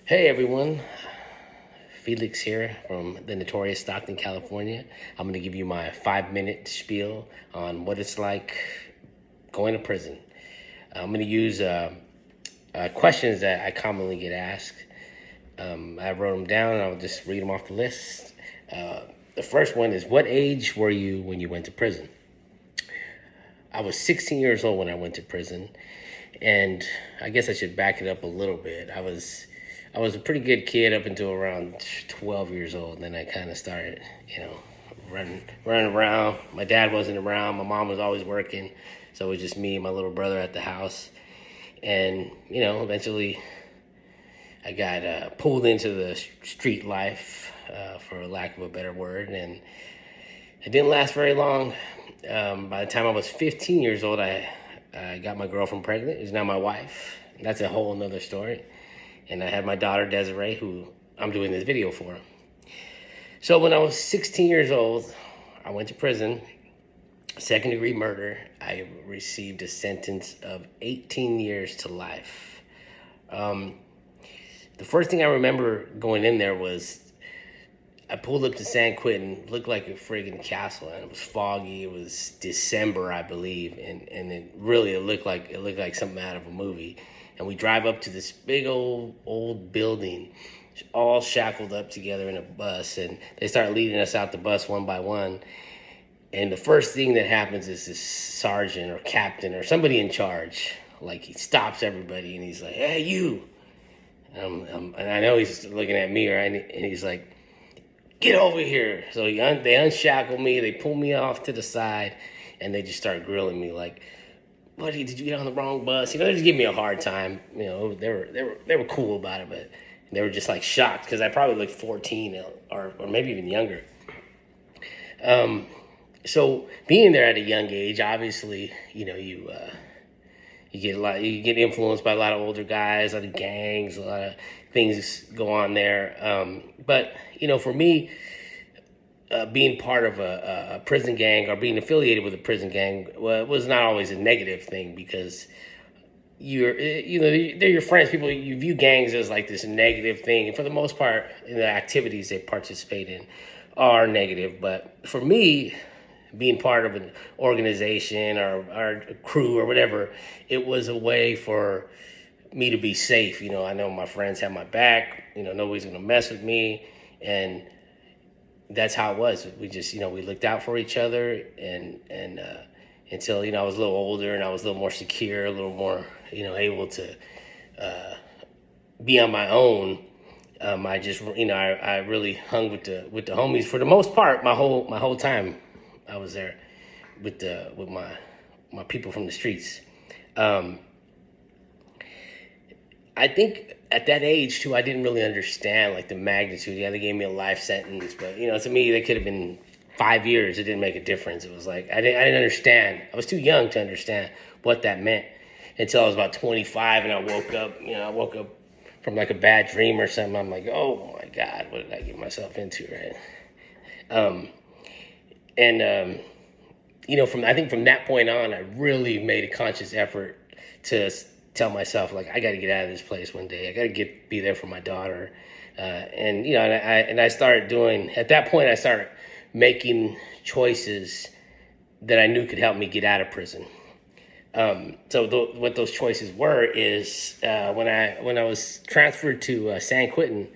Hey everyone, Felix here from the notorious Stockton, California. I'm going to give you my 5 minute spiel on what it's like going to prison. I'm going to use questions that I commonly get asked. I wrote them down and I'll just read them off the list. The first one is, what age were you when you went to prison? I was 16 years old when I went to prison, and I guess I should back it up a little bit. I was a pretty good kid up until around 12 years old, and then I kind of started, running around. My dad wasn't around. My mom was always working, so it was just me and my little brother at the house. And eventually, I got pulled into the street life, for lack of a better word, and it didn't last very long. By the time I was 15 years old, I got my girlfriend pregnant, who's now my wife. That's a whole nother story. And I had my daughter, Desiree, who I'm doing this video for. So when I was 16 years old, I went to prison, second degree murder. I received a sentence of 18 years to life. The first thing I remember going in there was I pulled up to San Quentin, looked like a friggin' castle, and it was foggy. It was December, I believe, and it looked like something out of a movie. And we drive up to this big old building, all shackled up together in a bus, and they start leading us out the bus one by one. And the first thing that happens is this sergeant or captain or somebody in charge, like, he stops everybody and he's like, "Hey, you!" And I know he's looking at me, right? And he's like, "Get over here." So they unshackle me, they pull me off to the side, and they just start grilling me like, "Buddy, did you get on the wrong bus?" They just give me a hard time. They were cool about it, but they were just like shocked because I probably looked 14 or maybe even younger. So being there at a young age, obviously, you get influenced by a lot of older guys, a lot of gangs, a lot of things go on there. But for me, being part of a prison gang or being affiliated with a prison gang was not always a negative thing, because they're your friends. People, you view gangs as like this negative thing, and for the most part, the activities they participate in are negative. But for me, being part of an organization or a crew or whatever, it was a way for me to be safe. I know my friends have my back. Nobody's gonna mess with me, and that's how it was. We just, we looked out for each other, and until I was a little older and I was a little more secure, a little more, able to be on my own. I just, I really hung with the homies for the most part. My whole time I was there with my people from the streets. I think at that age too, I didn't really understand like the magnitude. Yeah, they gave me a life sentence, but to me, they could have been 5 years. It didn't make a difference. It was like I didn't understand. I was too young to understand what that meant until I was about 25, and I woke up. I woke up from like a bad dream or something. I'm like, oh my God, what did I get myself into, right? And I think from that point on, I really made a conscious effort to tell myself, like, I got to get out of this place one day. I got to be there for my daughter. And I started doing, at that point, I started making choices that I knew could help me get out of prison. What those choices were is, when I was transferred to San Quentin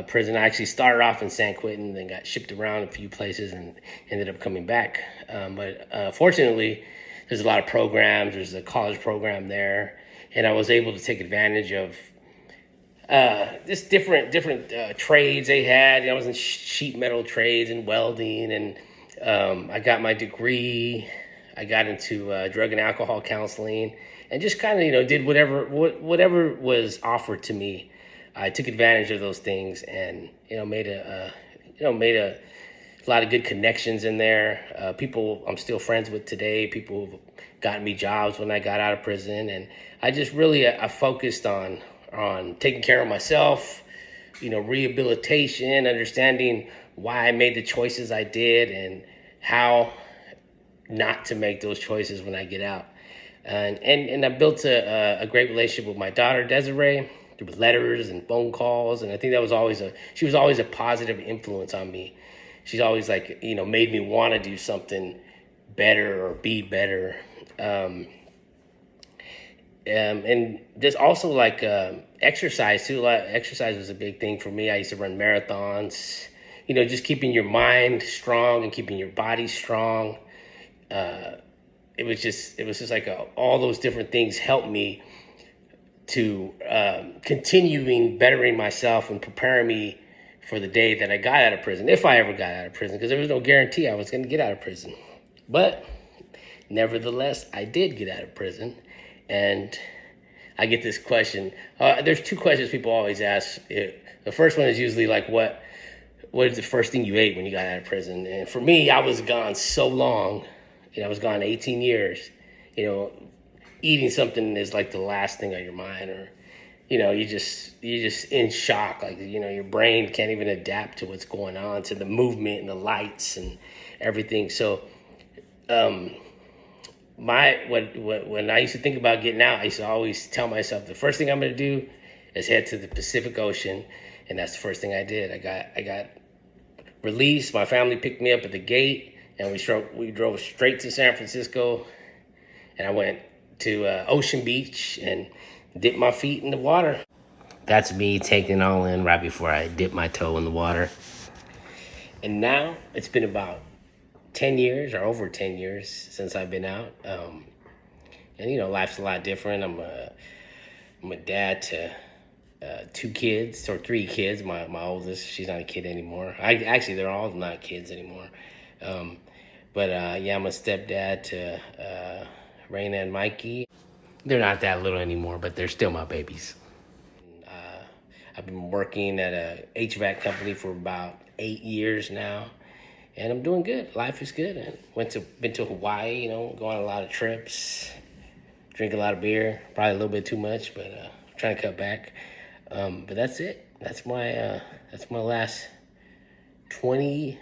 prison, I actually started off in San Quentin, then got shipped around a few places and ended up coming back. But fortunately, there's a lot of programs. There's a college program there, and I was able to take advantage of just different trades they had. I was in sheet metal trades and welding, and I got my degree. I got into drug and alcohol counseling, and just kind of did whatever was offered to me. I took advantage of those things, and made a lot of good connections in there. People I'm still friends with today. People who've gotten me jobs when I got out of prison, and I just really I focused on taking care of myself, rehabilitation, understanding why I made the choices I did, and how not to make those choices when I get out. And I built a great relationship with my daughter, Desiree. through letters and phone calls, and I think that was always she was always a positive influence on me. She's always like, made me want to do something better or be better. And just also like exercise too. Exercise was a big thing for me. I used to run marathons. Just keeping your mind strong and keeping your body strong. It was just like all those different things helped me to continuing bettering myself and preparing me for the day that I got out of prison, if I ever got out of prison, because there was no guarantee I was going to get out of prison. But nevertheless, I did get out of prison, and I get this question. There's two questions people always ask. The first one is usually like, what is the first thing you ate when you got out of prison? And for me, I was gone so long. I was gone 18 years. Eating something is like the last thing on your mind, or you're just in shock. Like, your brain can't even adapt to what's going on, to the movement and the lights and everything. So, when I used to think about getting out, I used to always tell myself the first thing I'm going to do is head to the Pacific Ocean, and that's the first thing I did. I got released. My family picked me up at the gate, and we drove straight to San Francisco, and I went to Ocean Beach and dipped my feet in the water. That's me taking it all in right before I dip my toe in the water. And now it's been about 10 years or over 10 years since I've been out. And life's a lot different. I'm a dad to two kids, or three kids. My oldest, she's not a kid anymore. Actually, they're all not kids anymore. But I'm a stepdad to Raina and Mikey. They're not that little anymore, but they're still my babies. I've been working at a HVAC company for about 8 years now, and I'm doing good. Life is good. And been to Hawaii, go on a lot of trips, drink a lot of beer, probably a little bit too much, but trying to cut back. But that's it. That's my last 30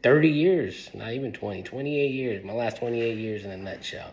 years, not even 20, 28 years. My last 28 years in a nutshell.